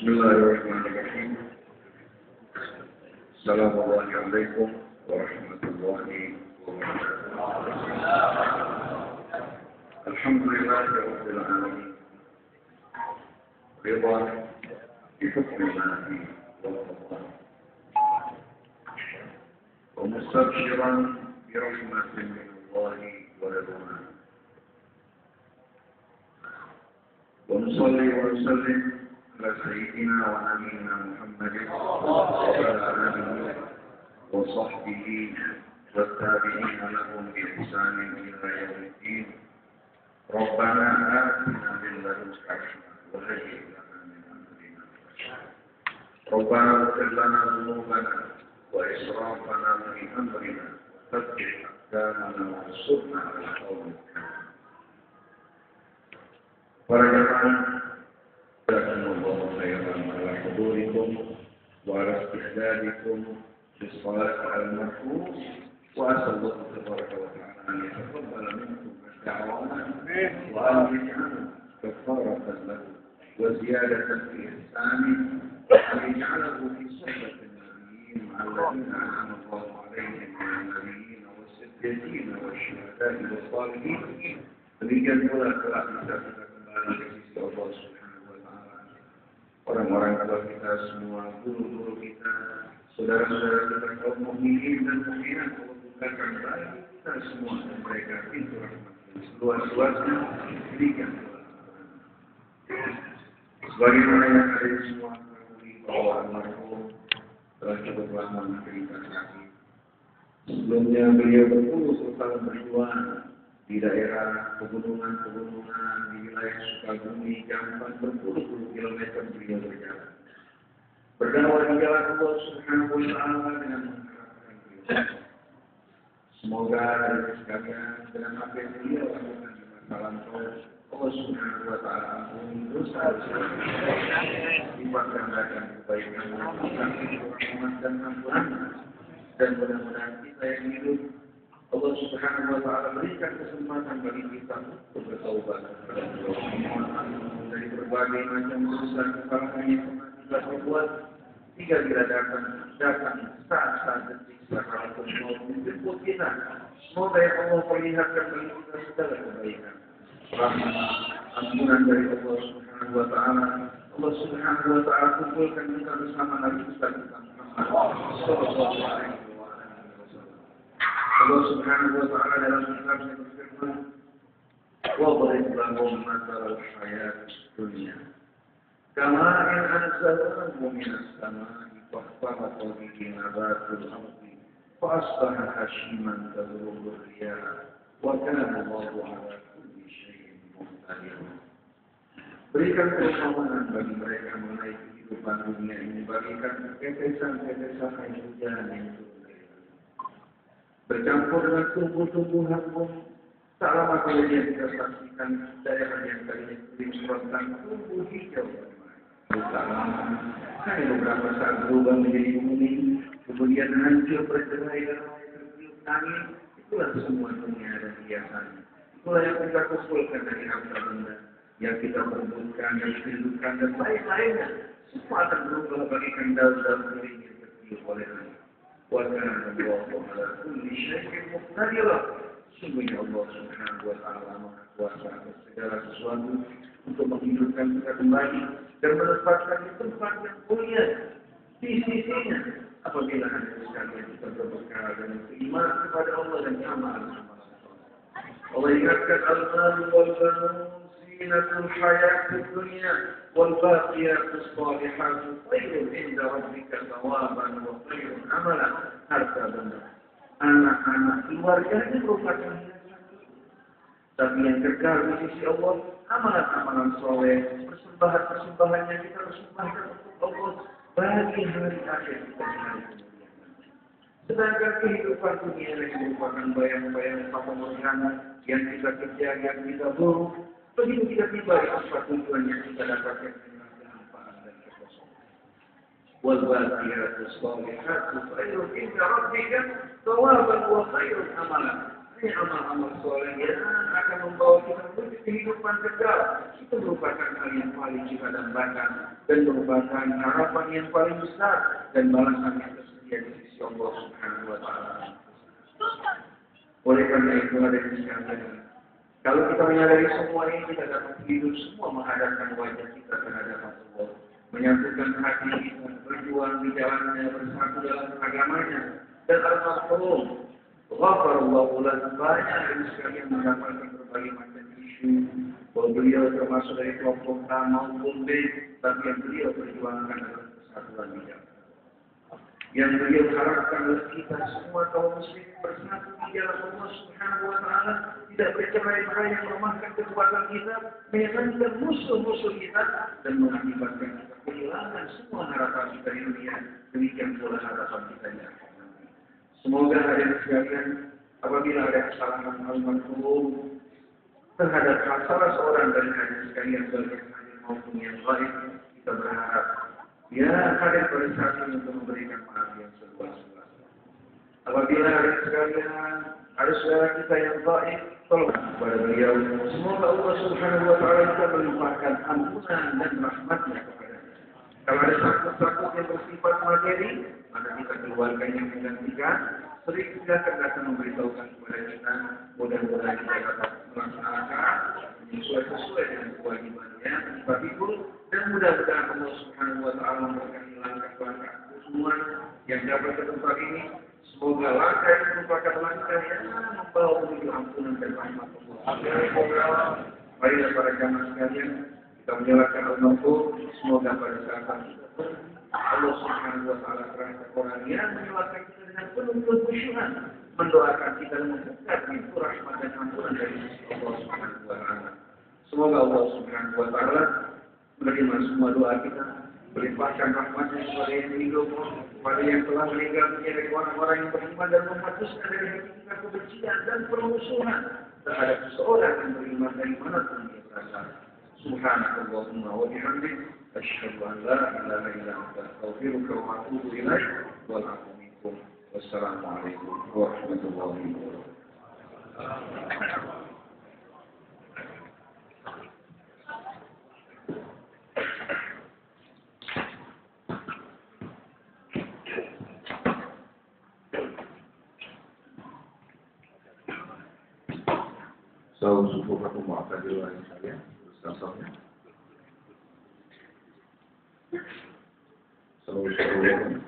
Bismillahirrahmanirrahim. Assalamualaikum warahmatullahi wabarakatuh. Alhamdulillahirabbil alamin. Ridha bi hukmillahi wa qadar. Wa mustabshiran bi rahmatin minallahi wa ridwan. Wa nusalli wa nusallim على سيدنا ونبينا محمد وعلى آله وصحبه والتابعين لهم بإحسان إلى يوم الدين. ربنا آتنا من لدنك رحمة وهيئ لنا من أمرنا رشدا. ربنا اغفر لنا ذنوبنا وإسرافنا في أمرنا وثبت أقدامنا وانصرنا على القوم الكافرين. Para jamaah Jazakumullahu khairan ala hudurikum wa ala istihdadikum bis salat al-mahfuz wa asallallahu tabaraka wa ta'ala an yataqabbala minkum ad-da'wana wa an yaj'ala kafaratan lahu wa ziyadatan fi ihsani wa an yaj'alahu fi suhbati an-nabiyyin alladhina an'ama Allahu 'alayhim min an-nabiyyin was-siddiqin wash-shuhada'i was-salihin. Demikian pula telah kita kembali ke sisi Allah Subhanahu orang-orang tua kita semua, guru-guru kita, saudara-saudara kita kaum mukminin dan mukminat, Allah bukakan bagi kita semua dan mereka pintu rahmat seluas-luasnya berikan. Sebagaimana yang ada semua ketahui bahwa almarhum telah cukup lama menderita sakit. Sebelumnya beliau berpuluh tahun berjuang di daerah pegunungan-pegunungan di wilayah Sukabumi, Jamban, berpuluh-puluh kilometer beliau berjalan. Berdakwah di jalan Allah Subhanahu wa Ta'ala dengan mengharapkan beliau. Semoga dari sekalian dengan apa yang beliau lakukan di masa lampau, Allah Subhanahu wa Ta'ala ampuni dosa-dosa, lipat gandakan kebaikan, rahmat dan ampunan, dan mudah-mudahan kita yang hidup Allah Subhanahu wa Ta'ala berikan kesempatan bagi kita untuk bertaubat dari berbagai macam dosa kesalahan yang kita perbuat hingga bila datang saat-saat detik sakaratul maut menjemput kita. Semoga ya Allah perlihatkan bagi kita segala kebaikan, rahmat, ampunan dari Allah Subhanahu wa Ta'ala. Allah Subhanahu wa Ta'ala kumpulkan kita bersama Nabi kita Muhammad sallallahu alaihi wasallam. Allah Subhanahu wa Ta'ala dalam kitabnya berfirman, وَضَرِبْ لَهُمْ مَثَلَ الْحَيَاةِ الدُّنْيَا كَمَاءٍ أَنزَلْنَاهُ مِنَ السَّمَاءِ فَاخْتَلَطَ بِهِ نَبَاتُ الْأَرْضِ فَأَصْبَحَ هَشِيمًا تَذْرُوهُ الرِّيَاحُ وَكَانَ اللَّهُ عَلَى كُلِّ شَيْءٍ مُقْتَدِرًا. Berikan keutamaan bagi mereka mengenai kehidupan dunia ini, bagikan tetesan-tetesan air hujan yang bercampur dengan tumbuh-tumbuhan pun. Tak lama kemudian kita saksikan daerah yang tadinya kering serotan tumbuh hijau. Tak lama, hanya beberapa saat berubah menjadi bumi, kemudian hancur bercerai dan tertiup angin. Itulah semua dunia dan hiasannya. Itulah yang kita kumpulkan dari harta benda, yang kita perbutkan dan hidupkan dan lain-lainnya. Semua akan berubah bagikan daun-daun kering yang tertiup oleh angin. وَكَانَ اللَّهُ عَلَى كُلِّ شَيْءٍ مُقْتَدِرًا. Sungguhnya Allah Subhanahu wa Ta'ala Maha Kuasa atas segala sesuatu untuk menghidupkan kita kembali dan menempatkan di tempat yang mulia di sisinya. Apabila hanya sekalian kita berbekal dengan keimanan kepada Allah dan amal. Allah ingatkan al-mal wal banun zinatul hayatid dunya wal baqiyatus salihatu khairun inda rabbika thawaban wa khairun amala. Harta benda, anak-anak, keluarga ini merupakan hiasan. Tapi yang kekal di sisi Allah, amalan-amalan soleh, persembahan-persembahan yang kita persembahkan untuk Allah bagi hari akhir kita di hari kemudian. Sedangkan kehidupan dunia yang merupakan bayang-bayang pemerintahan yang kita kejar, yang kita buruk, begitu kita tiba di tempat tujuan yang kita dapatkan dengan kehampaan dan kekosongan. Wal-baqiyatu sholihatu khairun inda rabbika thawaban wa khairun amalan. Ini amal-amal soleh yang akan membawa kita menuju kehidupan kekal. Itu merupakan hal yang paling kita dambakan dan merupakan harapan yang paling besar dan balasan yang tersedia di sisi Allah Subhanahu wa taala. Oleh karena itu ada di sekalian, kalau kita menyadari semua ini, kita dapat hidup semua menghadapkan wajah kita terhadap Allah, menyatukan hati kita, berjuang di jalannya, bersatu dalam agamanya, dan al-Mahfum. Ghafarallahu lahu, banyak yang sekalian mendapatkan berbagai macam isu bahwa beliau termasuk dari kelompok A maupun B, tapi yang beliau perjuangkan adalah persatuan di jalan. Yang beliau harapkan oleh kita semua kaum muslim bersatu di jalan Allah Subhanahu wa taala, tidak bercerai-berai yang melemahkan kekuatan kita, menyenangkan musuh-musuh kita, dan mengakibatkan kita kehilangan semua harapan kita di dunia. Demikian pula harapan kita di akhirat. Semoga hadirin sekalian, apabila ada kesalahan al-maklum terhadap salah seorang dari hadirin sekalian, baik yang hadir maupun yang lain, kita berharap ya hadir pada saat ini untuk memberikan maaf yang seluas-luasnya. Apabila hadirin sekalian ada saudara kita yang baik, tolong kepada beliau. Semoga Allah Subhanahu wa taala bisa melimpahkan ampunan dan rahmatnya kepadanya. Kalau ada sakit-sakit yang bersifat materi, maka kita keluarganya menggantikan. Sering kita akan memberitahukan kepada kita, mudah-mudahan kita dapat melaksanakan sesuai dengan kewajibannya, tapi itu dan mudah-mudahan Allah Subhanahu wa taala memberikan langkah-langkah semua yang dapat ke tempat ini. Semoga langkah ini merupakan langkah yang membawa menuju ampunan dan rahmat Allah. Marilah para jamaah sekalian, kita menyalakan al-Mahfum. Semoga pada saat kita Allah Subhanahu wa taala terangkan orang yang menyelamatkan kita dengan penuh kekhusyuan, mendoakan kita dengan dekat pintu rahmat dan ampunan dari sisi Allah Subhanahu wa taala. Semoga Allah Subhanahu wa taala menerima semua doa kita, melimpahkan rahmatnya kepada yang hidup, kepada yang telah meninggal dunia dari orang-orang yang beriman, dan menghapuskan dari hati kita kebencian dan permusuhan terhadap seseorang yang beriman dari manapun dia berasal. Subhanakallahumma wa bihamdik, asyhadu an la ilaha illa anta, astaghfiruka wa atubu ilaik, wal 'afwu minkum. Wassalamualaikum warahmatullahi wabarakatuh. So, subuh aku mau akan diluarin saya, contohnya. So,